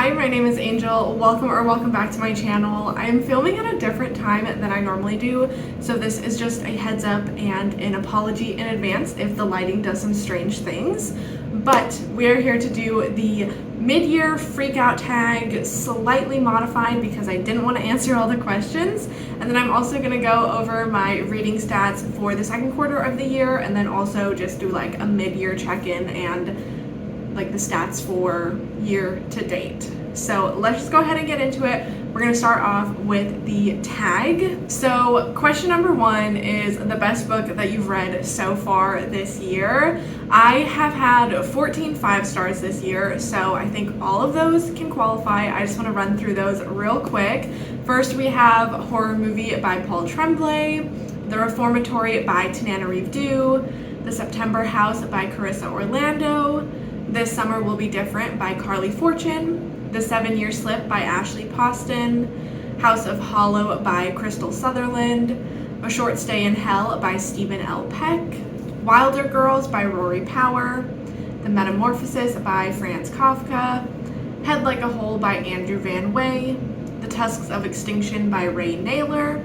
Hi, my name is Angel. Welcome back to my channel. I'm filming at a different time than I normally do, so this is just a heads up and an apology in advance if the lighting does some strange things. But we're here to do the mid-year freakout tag, slightly modified because I didn't want to answer all the questions. And then I'm also going to go over my reading stats for the second quarter of the year, and then also just do like a mid-year check-in and like the stats for year to date. So let's just go ahead and get into it. We're gonna start off with the tag. So question number one is the best book that you've read so far this year. I have had 14 5-stars this year, so I think all of those can qualify. I just wanna run through those real quick. First, we have Horror Movie by Paul Tremblay, The Reformatory by Tananarive Due, The September House by Carissa Orlando, This Summer Will Be Different by Carly Fortune, The 7-Year Slip by Ashley Poston, House of Hollow by Crystal Sutherland, A Short Stay in Hell by Stephen L. Peck, Wilder Girls by Rory Power, The Metamorphosis by Franz Kafka, Head Like a Hole by Andrew Van Wey, The Tusks of Extinction by Ray Naylor,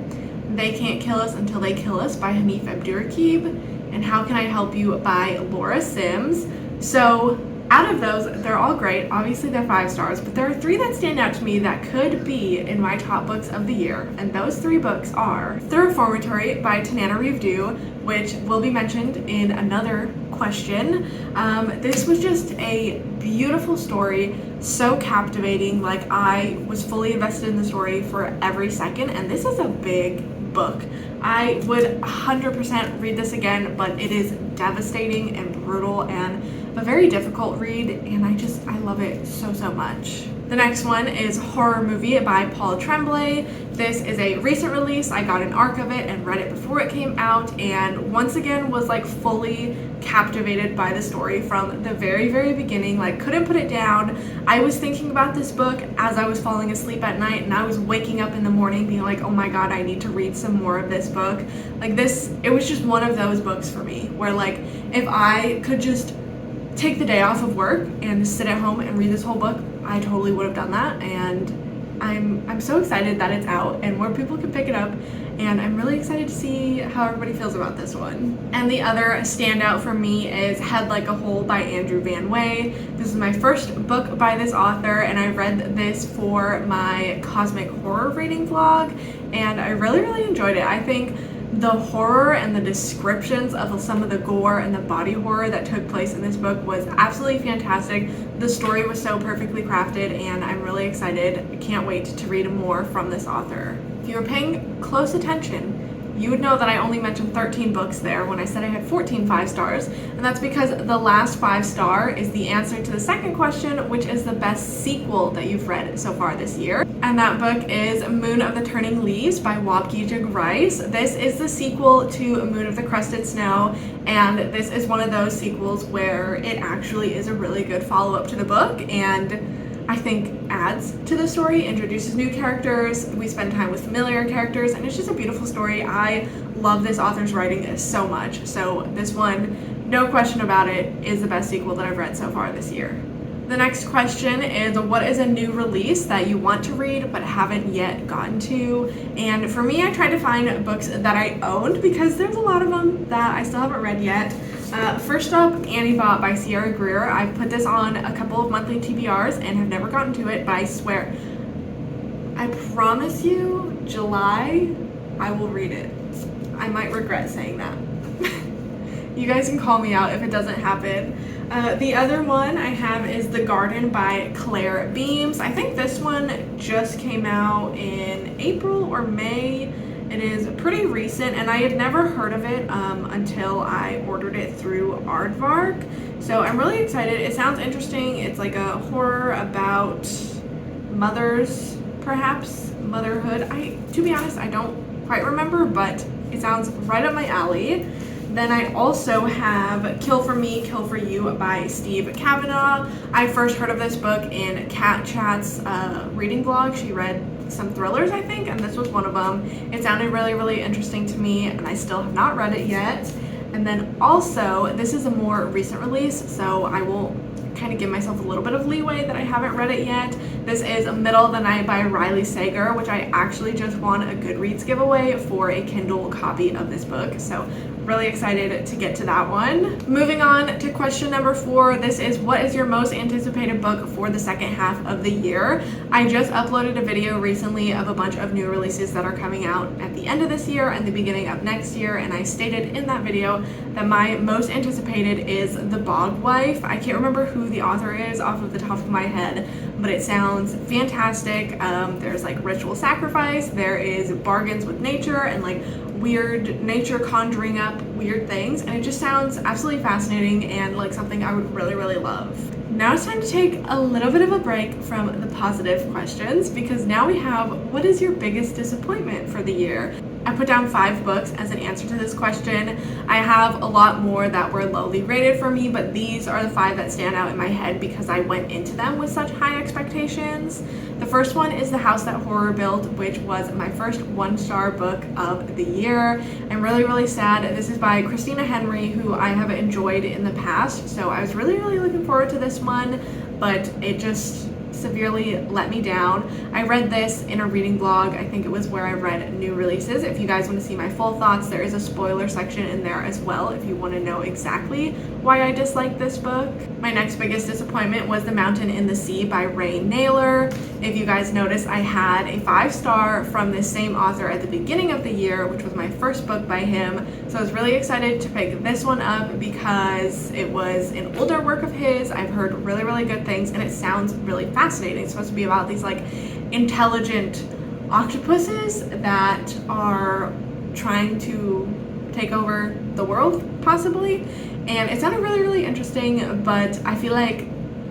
They Can't Kill Us Until They Kill Us by Hanif Abdurraqib, and How Can I Help You by Laura Sims. So out of those, they're all great. Obviously, they're 5 stars, but there are 3 that stand out to me that could be in my top books of the year. And those 3 books are The Reformatory by Tananarive Due, which will be mentioned in another question. This was just a beautiful story, so captivating. Like, I was fully invested in the story for every second, and this is a big book. I would 100% read this again, but it is devastating and brutal and a very difficult read, and I love it so much. The next one is Horror Movie by Paul Tremblay. This is a recent release. I got an arc of it and read it before it came out, and once again was like fully captivated by the story from the very beginning. Like, couldn't put it down. I was thinking about this book as I was falling asleep at night, and I was waking up in the morning being like, oh my god, I need to read some more of this book. Like, this, it was just one of those books for me where, like, if I could just take the day off of work and sit at home and read this whole book, I totally would have done that. And I'm so excited that it's out and more people can pick it up, and I'm really excited to see how everybody feels about this one. And the other standout for me is Head Like a Hole by Andrew Van Wey. This is my first book by this author, and I read this for my cosmic horror reading vlog, and I really enjoyed it. I think the horror and the descriptions of some of the gore and the body horror that took place in this book was absolutely fantastic. The story was so perfectly crafted, and I'm really excited. I can't wait to read more from this author. If you were paying close attention, you would know that I only mentioned 13 books there when I said I had 14 5-stars, and that's because the last 5-star is the answer to the second question, which is the best sequel that you've read so far this year. And that book is Moon of the Turning Leaves by Wabgijig Rice. This is the sequel to Moon of the Crusted Snow, and this is one of those sequels where it actually is a really good follow-up to the book, and I think adds to the story, introduces new characters, we spend time with familiar characters, and it's just a beautiful story. I love this author's writing so much, so this one, no question about it, is the best sequel that I've read so far this year. The next question is, what is a new release that you want to read but haven't yet gotten to? And for me, I tried to find books that I owned because there's a lot of them that I still haven't read yet. First up, Annie Bot by Sierra Greer. I've put this on a couple of monthly TBRs and have never gotten to it, but I swear, I promise you, July, I will read it. I might regret saying that. You guys can call me out if it doesn't happen. The other one I have is The Garden by Claire Beams. I think this one just came out in April or May. It is pretty recent, and I had never heard of it until I ordered it through Aardvark. So I'm really excited. It sounds interesting. It's like a horror about mothers, perhaps motherhood. To be honest, I don't quite remember, but it sounds right up my alley. Then I also have Kill for Me, Kill for You by Steve Kavanaugh. I first heard of this book in Kat Chat's reading vlog. She read some thrillers, I think, and this was one of them. It sounded really interesting to me, and I still have not read it yet. And then also, this is a more recent release, so I will kind of give myself a little bit of leeway that I haven't read it yet. This is Middle of the Night by Riley Sager, which I actually just won a Goodreads giveaway for a Kindle copy of this book. So really excited to get to that one. Moving on to question number 4. This is, what is your most anticipated book for the second half of the year? I just uploaded a video recently of a bunch of new releases that are coming out at the end of this year and the beginning of next year, and I stated in that video that my most anticipated is The Bog Wife. I can't remember who the author is off of the top of my head, but it sounds fantastic. There's like ritual sacrifice, there is bargains with nature, and like weird nature conjuring up weird things, and it just sounds absolutely fascinating and like something I would really love. Now it's time to take a little bit of a break from the positive questions, because now we have, what is your biggest disappointment for the year? I put down 5 books as an answer to this question. I have a lot more that were lowly rated for me, but these are the 5 that stand out in my head because I went into them with such high expectations. The first one is The House That Horror Built, which was my first 1-star book of the year. I'm really sad. This is by Christina Henry, who I have enjoyed in the past, so I was really looking forward to this one, but it just severely let me down. I read this in a reading blog. I think it was where I read new releases. If you guys want to see my full thoughts, there is a spoiler section in there as well if you want to know exactly why I disliked this book. My next biggest disappointment was The Mountain in the Sea by Ray Naylor. If you guys notice, I had a 5-star from this same author at the beginning of the year, which was my first book by him. So I was really excited to pick this one up because it was an older work of his. I've heard really good things, and it sounds really fascinating. It's supposed to be about these like intelligent octopuses that are trying to take over the world, possibly. And it sounded really interesting, but I feel like,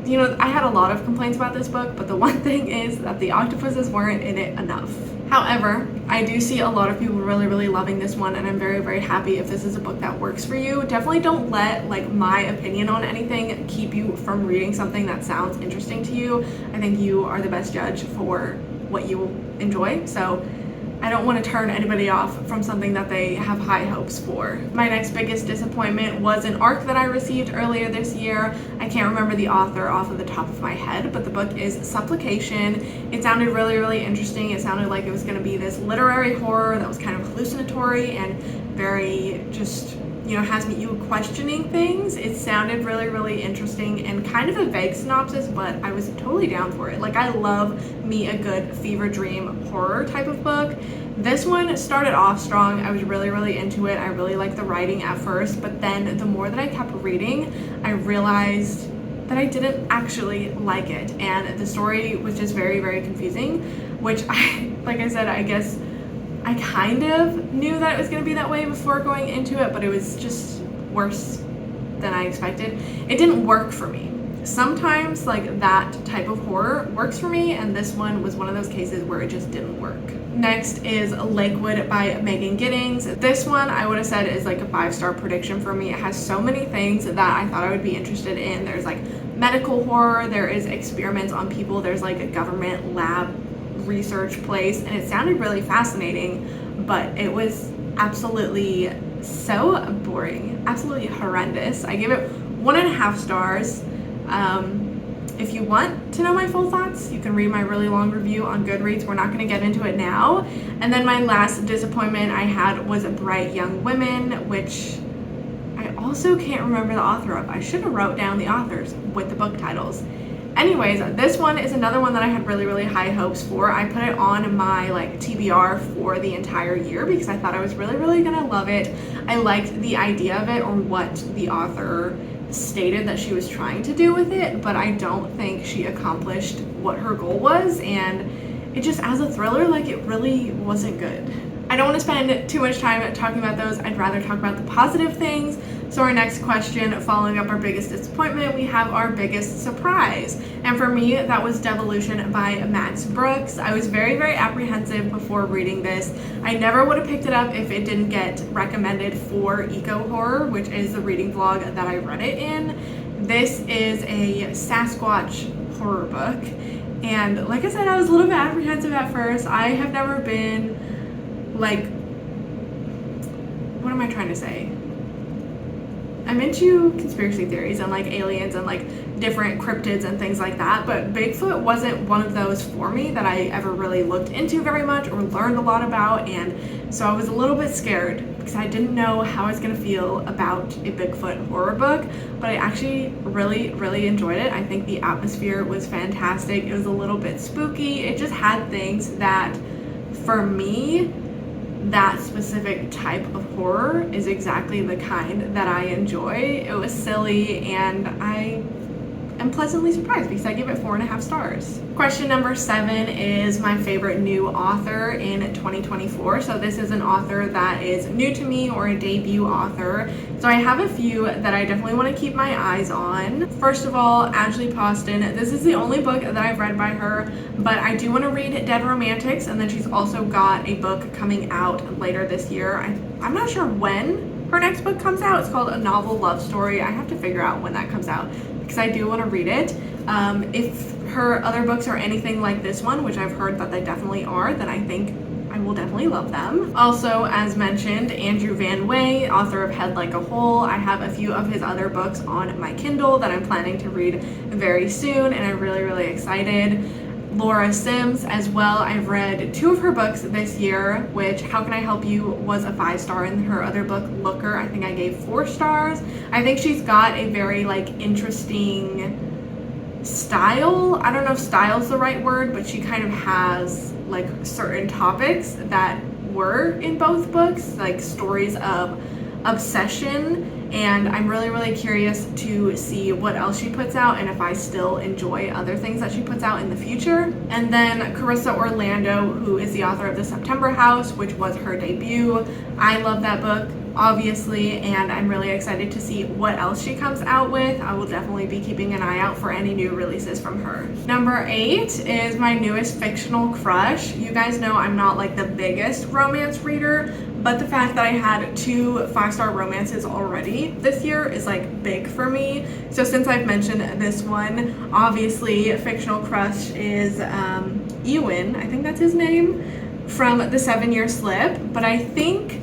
you know, I had a lot of complaints about this book, but the one thing is that the octopuses weren't in it enough. However, I do see a lot of people really loving this one, and I'm very happy if this is a book that works for you. Definitely don't let like my opinion on anything keep you from reading something that sounds interesting to you. I think you are the best judge for what you enjoy, so I don't want to turn anybody off from something that they have high hopes for. My next biggest disappointment was an ARC that I received earlier this year. I can't remember the author off of the top of my head, but the book is Supplication. It sounded really interesting. It sounded like it was going to be this literary horror that was kind of hallucinatory and very just, you know, has you questioning things. It sounded really interesting and kind of a vague synopsis, but I was totally down for it. Like, I love me a good fever dream horror type of book. This one started off strong. I was really into it. I really liked the writing at first, but then the more that I kept reading, I realized that I didn't actually like it, and the story was just very confusing, which like I said, I guess I kind of knew that it was going to be that way before going into it, but it was just worse than I expected. It didn't work for me. Sometimes like that type of horror works for me, and this one was one of those cases where it just didn't work. Next is Lakewood by Megan Giddings. This one I would have said is like a 5-star prediction for me. It has so many things that I thought I would be interested in. There's like medical horror, there is experiments on people, there's like a government lab research place, and it sounded really fascinating, but it was absolutely so boring, absolutely horrendous. I gave it 1.5 stars. If you want to know my full thoughts, you can read my really long review on Goodreads. We're not going to get into it now. And then my last disappointment I had was Bright Young Women, which I also can't remember the author of. I should have wrote down the authors with the book titles. Anyways, this one is another one that I had really high hopes for. I put it on my like TBR for the entire year because I thought I was really gonna love it. I liked the idea of it, or what the author stated that she was trying to do with it, but I don't think she accomplished what her goal was, and it just, as a thriller, like, it really wasn't good. I don't want to spend too much time talking about those. I'd rather talk about the positive things. So our next question, following up our biggest disappointment, we have our biggest surprise. And for me, that was Devolution by Max Brooks. I was very apprehensive before reading this. I never would have picked it up if it didn't get recommended for Eco Horror, which is the reading blog that I read it in. This is a Sasquatch horror book. And like I said, I was a little bit apprehensive at first. I have never been, like, what am I trying to say? I'm into conspiracy theories and like aliens and like different cryptids and things like that, but Bigfoot wasn't one of those for me that I ever really looked into very much or learned a lot about, and so I was a little bit scared because I didn't know how I was going to feel about a Bigfoot horror book, but I actually really enjoyed it. I think the atmosphere was fantastic. It was a little bit spooky. It just had things that, for me, that specific type of horror is exactly the kind that I enjoy. It was silly, and I am pleasantly surprised because I give it 4.5 stars. Question number 7 is my favorite new author in 2024. So this is an author that is new to me or a debut author. So I have a few that I definitely want to keep my eyes on. First of all, Ashley Poston. This is the only book that I've read by her, but I do want to read Dead Romantics, and then she's also got a book coming out later this year. I'm not sure when her next book comes out. It's called A Novel Love Story. I have to figure out when that comes out because I do want to read it. If her other books are anything like this one, which I've heard that they definitely are, then I think I will definitely love them. Also, as mentioned, Andrew Van Wey, author of Head Like a Hole. I have a few of his other books on my Kindle that I'm planning to read very soon, and I'm really excited. Laura Sims as well. I've read 2 of her books this year, which How Can I Help You was a 5-star, and her other book, Looker, I think I gave 4 stars. I think she's got a very like interesting style. I don't know if style's the right word, but she kind of has like certain topics that were in both books, like stories of obsession, and I'm really curious to see what else she puts out and if I still enjoy other things that she puts out in the future. And then Carissa Orlando, who is the author of The September House, which was her debut. I love that book, obviously, and I'm really excited to see what else she comes out with. I will definitely be keeping an eye out for any new releases from her. Number 8 is my newest fictional crush. You guys know I'm not like the biggest romance reader, but the fact that I had 2 5-star romances already this year is like big for me. So since I've mentioned this one, obviously fictional crush is Ewan, I think that's his name, from The 7-Year Slip, but I think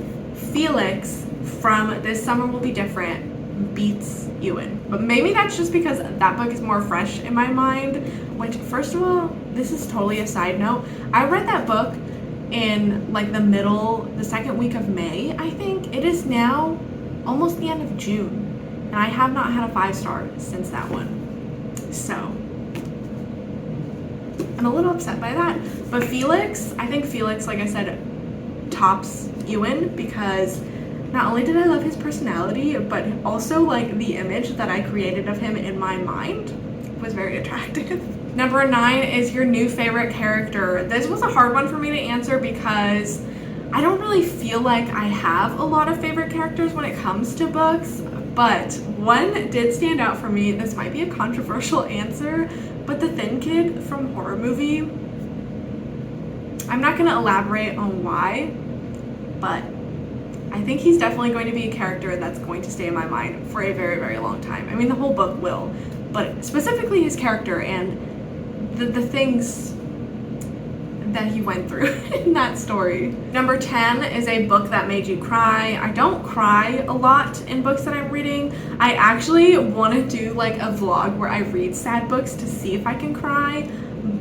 Felix from This Summer Will Be Different beats Ewan. But maybe that's just because that book is more fresh in my mind, which, first of all, this is totally a side note. I read that book in like the second week of May, I think. It is now almost the end of June, and I have not had a 5-star since that one. So I'm a little upset by that. But Felix, I think Felix, like I said, tops Ewan because not only did I love his personality, but also like the image that I created of him in my mind was very attractive. Number 9 is your new favorite character. This was a hard one for me to answer because I don't really feel like I have a lot of favorite characters when it comes to books, but one did stand out for me. This might be a controversial answer, but the thin kid from Horror Movie. I'm not going to elaborate on why, but I think he's definitely going to be a character that's going to stay in my mind for a very long time. I mean, the whole book will, but specifically his character and the things that he went through in that story. Number 10 is a book that made you cry. I don't cry a lot in books that I'm reading. I actually want to do like a vlog where I read sad books to see if I can cry,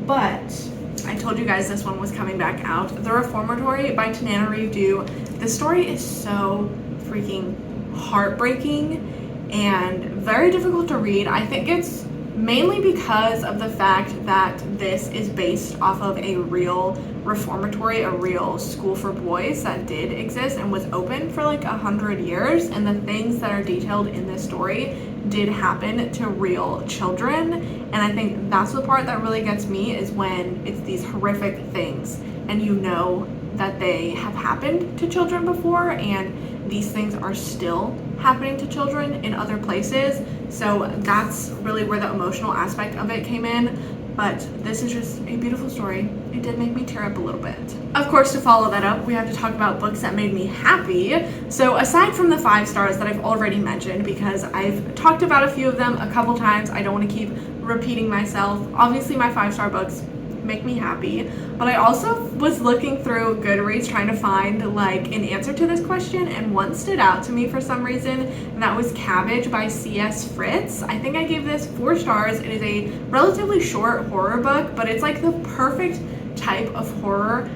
but I told you guys this one was coming back out. The Reformatory by Tananarive Due. This story is so freaking heartbreaking and very difficult to read. I think it's mainly because of the fact that this is based off of a real reformatory, a real school for boys that did exist and was open for like 100 years, and the things that are detailed in this story did happen to real children. And I think that's the part that really gets me, is when it's these horrific things and you know that they have happened to children before, and these things are still happening to children in other places. So that's really where the emotional aspect of it came in. But this is just a beautiful story. It did make me tear up a little bit. Of course, to follow that up, we have to talk about books that made me happy. So aside from the 5 stars that I've already mentioned, because I've talked about a few of them a couple times, I don't want to keep repeating myself. Obviously, my 5-star books make me happy. But I also was looking through Goodreads trying to find like an answer to this question, and one stood out to me for some reason, and that was Cabbage by C.S. Fritz. I think I gave this 4 stars. It is a relatively short horror book, but it's like the perfect type of horror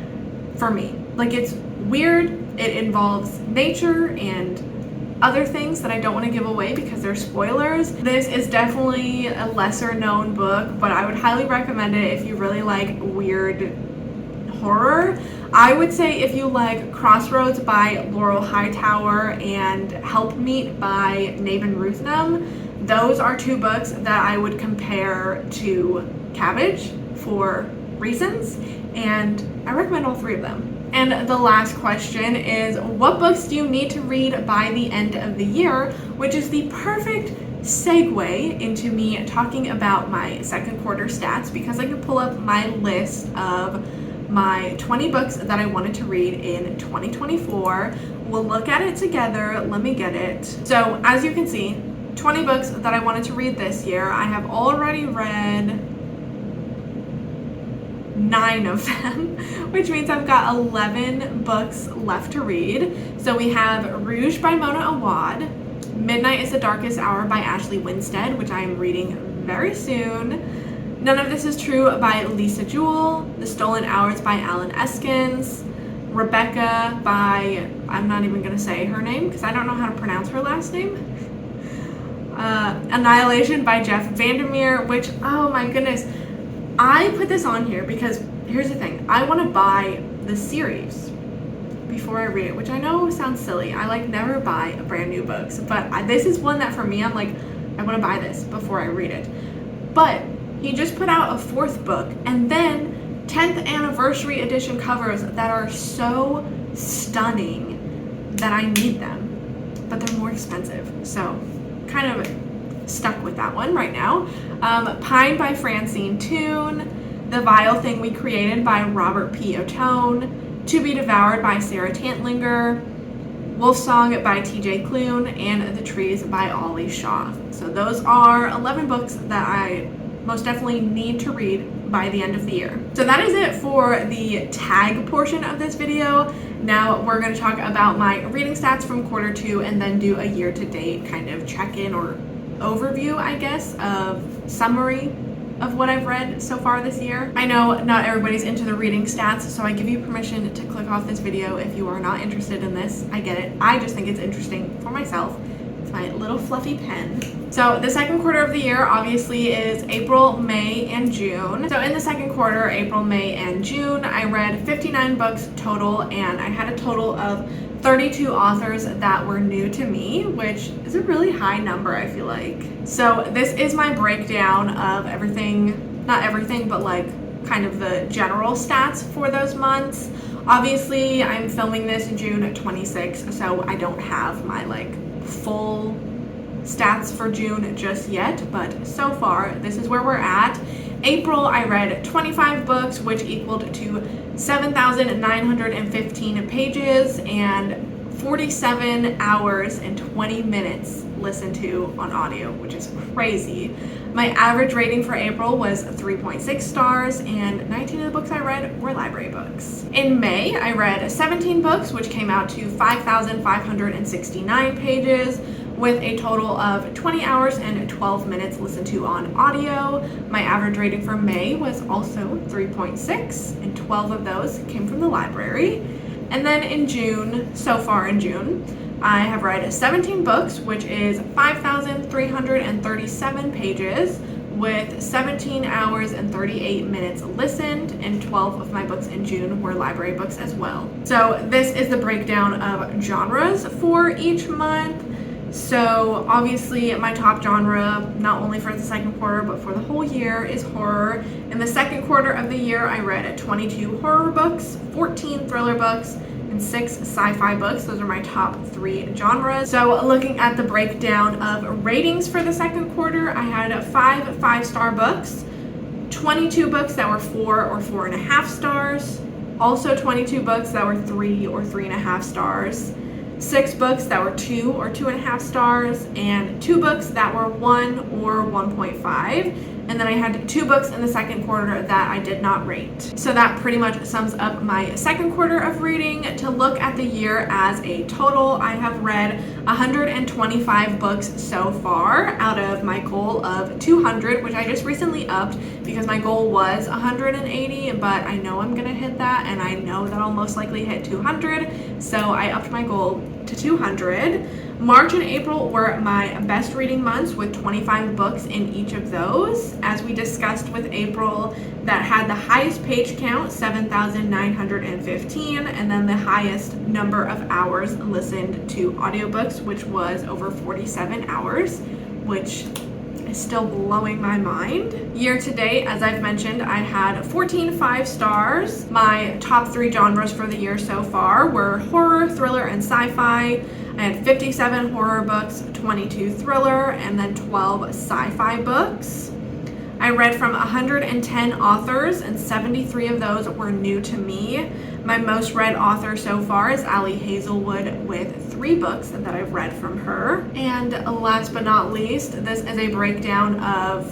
for me. Like, it's weird, it involves nature and other things that I don't want to give away because they're spoilers. This is definitely a lesser known book, but I would highly recommend it if you really like weird horror. I would say if you like Crossroads by Laurel Hightower and Help Meet by Naven Ruthnam, those are 2 books that I would compare to Cabbage for reasons, and I recommend all 3 of them. And the last question is, what books do you need to read by the end of the year? Which is the perfect segue into me talking about my second quarter stats, because I can pull up my list of my 20 books that I wanted to read in 2024. We'll look at it together. Let me get it. So as you can see, 20 books that I wanted to read this year. I have already read 9 of them, which means I've got 11 books left to read. So we have Rouge by Mona Awad, Midnight is the Darkest Hour by Ashley Winstead, which I am reading very soon, None of This Is True by Lisa Jewell, The Stolen Hours by Alan Eskins, Rebecca by, I'm not even going to say her name because I don't know how to pronounce her last name, Annihilation by Jeff Vandermeer, which, oh my goodness, I put this on here because here's the thing. I want to buy the series before I read it, which I know sounds silly. I like never buy brand new books, but this is one that for me, I'm like, I want to buy this before I read it. But he just put out a 4th book, and then 10th anniversary edition covers that are so stunning that I need them, but they're more expensive. So kind of stuck with that one right now. Pine by Francine Toon, The Vile Thing We Created by Robert P. Ottone, To Be Devoured by Sarah Tantlinger, Wolf Song by TJ Klune, and The Trees by Ollie Shaw. So those are 11 books that I most definitely need to read by the end of the year. So that is it for the tag portion of this video. Now we're going to talk about my reading stats from quarter 2 and then do a year-to-date kind of check-in or overview, I guess, of summary of what I've read so far this year. I know not everybody's into the reading stats, so I give you permission to click off this video if you are not interested in this. I get it. I just think it's interesting for myself. It's my little fluffy pen. So the second quarter of the year obviously is April, May, and June. So in the second quarter, April, May, and June, I read 59 books total, and I had a total of 32 authors that were new to me, which is a really high number, I feel like. So this is my breakdown of everything, not everything, but like kind of the general stats for those months. Obviously, I'm filming this June 26th, so I don't have my like full stats for June just yet, but so far, this is where we're at. April, I read 25 books, which equaled to 7,915 pages and 47 hours and 20 minutes listened to on audio, which is crazy. My average rating for April was 3.6 stars, and 19 of the books I read were library books. In May, I read 17 books, which came out to 5,569 pages, with a total of 20 hours and 12 minutes listened to on audio. My average rating for May was also 3.6, and 12 of those came from the library. And then in June, so far in June, I have read 17 books, which is 5,337 pages, with 17 hours and 38 minutes listened, and 12 of my books in June were library books as well. So this is the breakdown of genres for each month. So obviously my top genre, not only for the second quarter, but for the whole year, is horror. In the second quarter of the year, I read 22 horror books, 14 thriller books, and 6 sci-fi books. Those are my top 3 genres. So looking at the breakdown of ratings for the second quarter, I had 5 5-star books, 22 books that were 4 or 4.5 stars, also 22 books that were 3 or 3.5 stars, 6 books that were 2 or 2.5 stars, and 2 books that were 1 or 1.5. and then I had 2 books in the second quarter that I did not rate. So that pretty much sums up my second quarter of reading. To look at the year as a total, I have read 125 books so far out of my goal of 200, which I just recently upped because my goal was 180, but I know I'm gonna hit that, and I know that I'll most likely hit 200, so I upped my goal to 200. March and April were my best reading months with 25 books in each of those. As we discussed with April, that had the highest page count, 7,915, and then the highest number of hours listened to audiobooks, which was over 47 hours, which is still blowing my mind. Year to date, as I've mentioned, I had 14 5 stars. My top 3 genres for the year so far were horror, thriller, and sci-fi. I had 57 horror books, 22 thriller, and then 12 sci-fi books. I read from 110 authors, and 73 of those were new to me. My most read author so far is Ali Hazelwood with 3 books that I've read from her. And last but not least, this is a breakdown of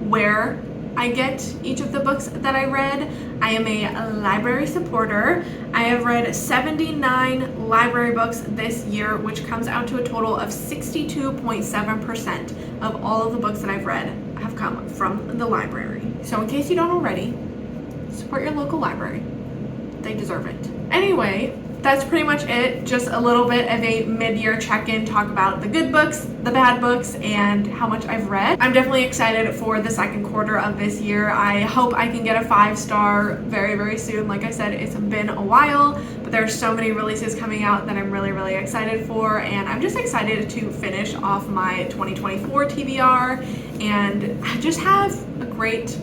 where I get each of the books that I read. I am a library supporter. I have read 79 library books this year, which comes out to a total of 62.7% of all of the books that I've read have come from the library. So in case you don't already, support your local library. They deserve it. Anyway, that's pretty much it. Just a little bit of a mid-year check-in, talk about the good books, the bad books, and how much I've read. I'm definitely excited for the second quarter of this year. I hope I can get a 5-star very, very soon. Like I said, it's been a while, but there's so many releases coming out that I'm really, really excited for, and I'm just excited to finish off my 2024 TBR and just have a great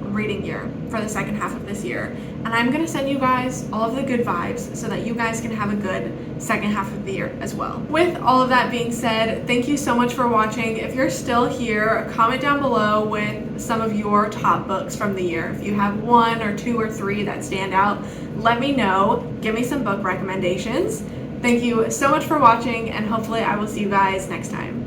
reading year for the second half of this year. And I'm going to send you guys all of the good vibes so that you guys can have a good second half of the year as well. With all of that being said, thank you so much for watching. If you're still here, comment down below with some of your top books from the year. If you have 1 or 2 or 3 that stand out, let me know. Give me some book recommendations. Thank you so much for watching, and hopefully I will see you guys next time.